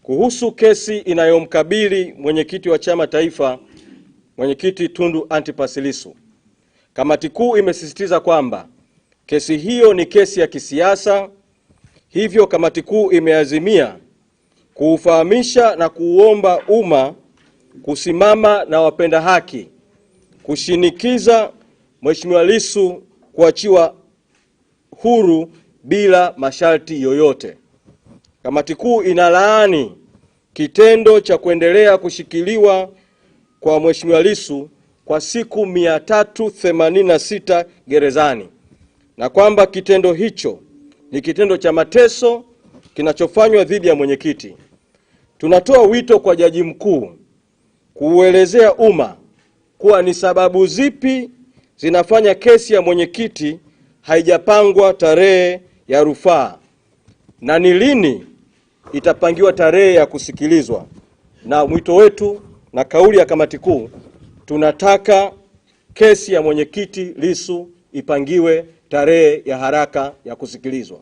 kuhusu kesi inayomkabili mwenyekiti wa chama taifa, mwenyekiti Tundu Antipas Lissu. Kamati kuu imesisitiza kwamba kesi hiyo ni kesi ya kisiasa, hivyo kamati kuu imeazimia kuufahamisha na kuuomba umma kusimama na wapenda haki kushinikiza Mheshimiwa Lissu kuachiwa huru bila masharti yoyote. Kamati kuu inalaani kitendo cha kuendelea kushikiliwa kwa Mheshimiwa Lissu kwa siku 386 gerezani na kwamba kitendo hicho ni kitendo cha mateso kinachofanywa dhidi ya mwenyekiti. Tunatoa wito kwa Jaji Mkuu kuuelezea umma kuwa ni sababu zipi zinafanya kesi ya mwenyekiti haijapangwa tarehe ya rufaa na ni lini itapangiwa tarehe ya kusikilizwa. Na mwito wetu na kauli ya kamati kuu, tunataka kesi ya mwenyekiti Lissu ipangiwe tarehe ya haraka ya kusikilizwa.